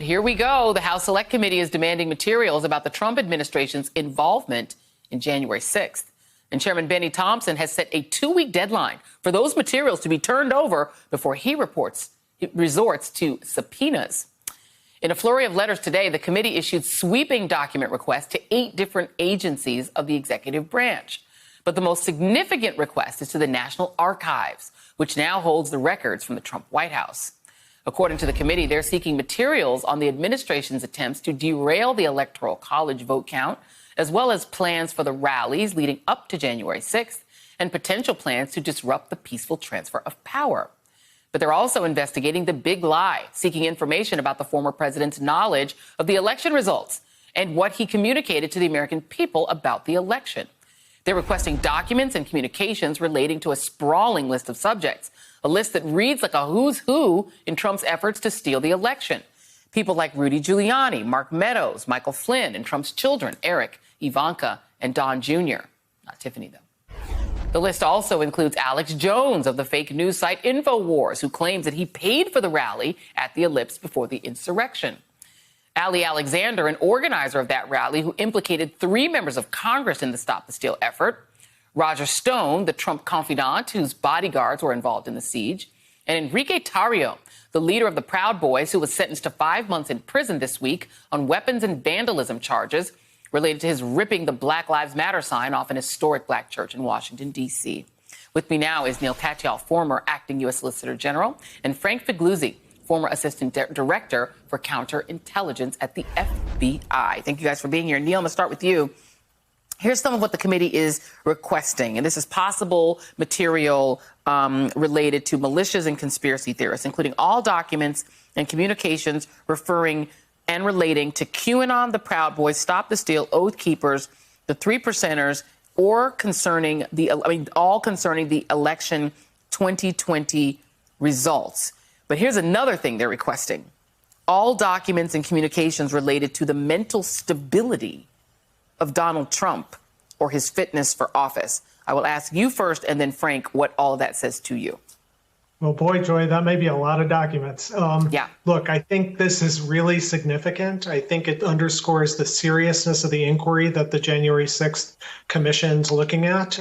Here we go. The House Select Committee is demanding materials about the Trump administration's involvement in January 6th. And Chairman Benny Thompson has set a 2-week deadline for those materials to be turned over before he resorts to subpoenas. In a flurry of letters today, the committee issued sweeping document requests to 8 different agencies of the executive branch. But the most significant request is to the National Archives, which now holds the records from the Trump White House. According to the committee, they're seeking materials on the administration's attempts to derail the Electoral College vote count, as well as plans for the rallies leading up to January 6th and potential plans to disrupt the peaceful transfer of power. But they're also investigating the big lie, seeking information about the former president's knowledge of the election results and what he communicated to the American people about the election. They're requesting documents and communications relating to a sprawling list of subjects, a list that reads like a who's who in Trump's efforts to steal the election. People like Rudy Giuliani, Mark Meadows, Michael Flynn, and Trump's children, Eric, Ivanka, and Don Jr. Not Tiffany, though. The list also includes Alex Jones of the fake news site InfoWars, who claims that he paid for the rally at the Ellipse before the insurrection. Ali Alexander, an organizer of that rally who implicated 3 members of Congress in the Stop the Steal effort. Roger Stone, the Trump confidant whose bodyguards were involved in the siege. And Enrique Tarrio, the leader of the Proud Boys, who was sentenced to 5 months in prison this week on weapons and vandalism charges related to his ripping the Black Lives Matter sign off an historic black church in Washington, D.C. With me now is Neil Katyal, former acting U.S. Solicitor General, and Frank Figliuzzi, former Assistant Director for Counterintelligence at the FBI. Thank you guys for being here. Neil, I'm going to start with you. Here's some of what the committee is requesting, and this is possible material related to militias and conspiracy theorists, including all documents and communications referring and relating to QAnon, the Proud Boys, Stop the Steal, Oath Keepers, the 3 Percenters, or concerning all concerning the election 2020 results. But here's another thing they're requesting. All documents and communications related to the mental stability of Donald Trump or his fitness for office. I will ask you first, and then Frank, what all of that says to you. Well, boy, Joy, that may be a lot of documents. Look, I think this is really significant. I think it underscores the seriousness of the inquiry that the January 6th Commission's looking at,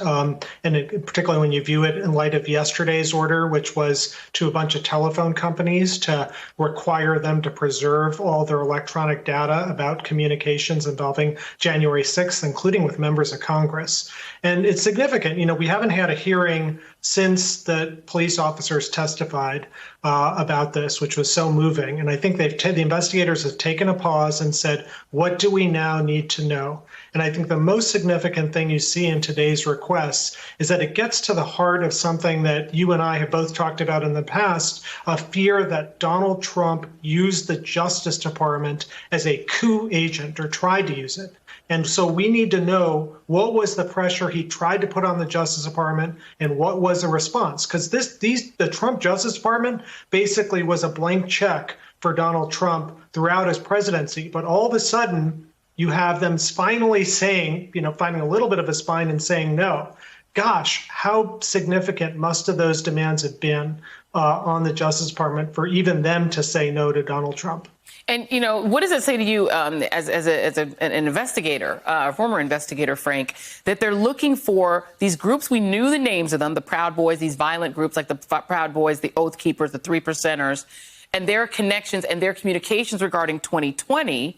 particularly when you view it in light of yesterday's order, which was to a bunch of telephone companies to require them to preserve all their electronic data about communications involving January 6th, including with members of Congress. And it's significant. You know, we haven't had a hearing since the police officers testified about this, which was so moving. And I think the investigators have taken a pause and said, what do we now need to know? And I think the most significant thing you see in today's requests is that it gets to the heart of something that you and I have both talked about in the past, a fear that Donald Trump used the Justice Department as a coup agent or tried to use it. And so we need to know what was the pressure he tried to put on the Justice Department and what was the response. Because the Trump Justice Department basically was a blank check for Donald Trump throughout his presidency. But all of a sudden, you have them finally saying, finding a little bit of a spine and saying no. Gosh, how significant must have those demands have been on the Justice Department for even them to say no to Donald Trump? And, what does it say to you as an investigator, a former investigator, Frank, that they're looking for these groups? We knew the names of them, the Proud Boys, these violent groups like the Proud Boys, the Oath Keepers, the 3 Percenters, and their connections and their communications regarding 2020,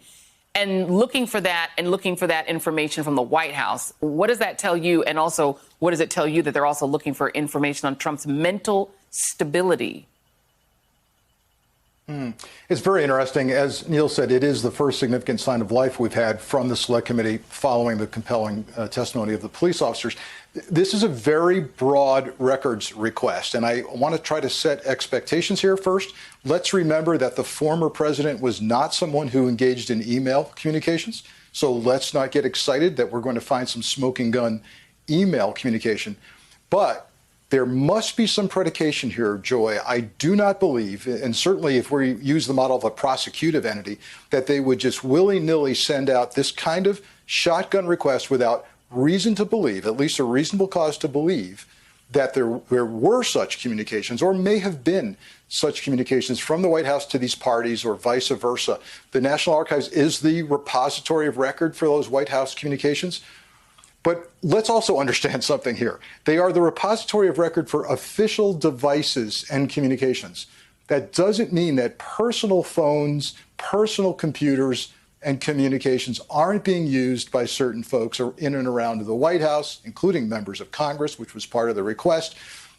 and looking for that information from the White House. What does that tell you? And also, what does it tell you that they're also looking for information on Trump's mental stability? It's very interesting. As Neil said, it is the first significant sign of life we've had from the Select Committee following the compelling testimony of the police officers. This is a very broad records request, and I want to try to set expectations here first. Let's remember that the former president was not someone who engaged in email communications, so let's not get excited that we're going to find some smoking gun email communication. But there must be some predication here, Joy. I do not believe, and certainly if we use the model of a prosecutive entity, that they would just willy-nilly send out this kind of shotgun request without reason to believe, at least a reasonable cause to believe, that there were such communications or may have been such communications from the White House to these parties or vice versa. The National Archives is the repository of record for those White House communications. But let's also understand something here. They are the repository of record for official devices and communications. That doesn't mean that personal phones, personal computers, and communications aren't being used by certain folks or in and around the White House, including members of Congress, which was part of the request,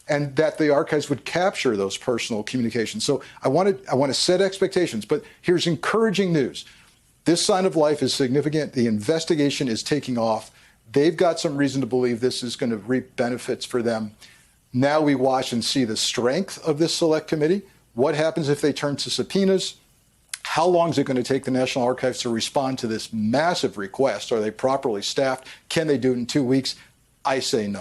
and that the archives would capture those personal communications. So I want to set expectations, but here's encouraging news. This sign of life is significant. The investigation is taking off. They've got some reason to believe this is going to reap benefits for them. Now we watch and see the strength of this select committee. What happens if they turn to subpoenas? How long is it going to take the National Archives to respond to this massive request? Are they properly staffed? Can they do it in 2 weeks? I say no.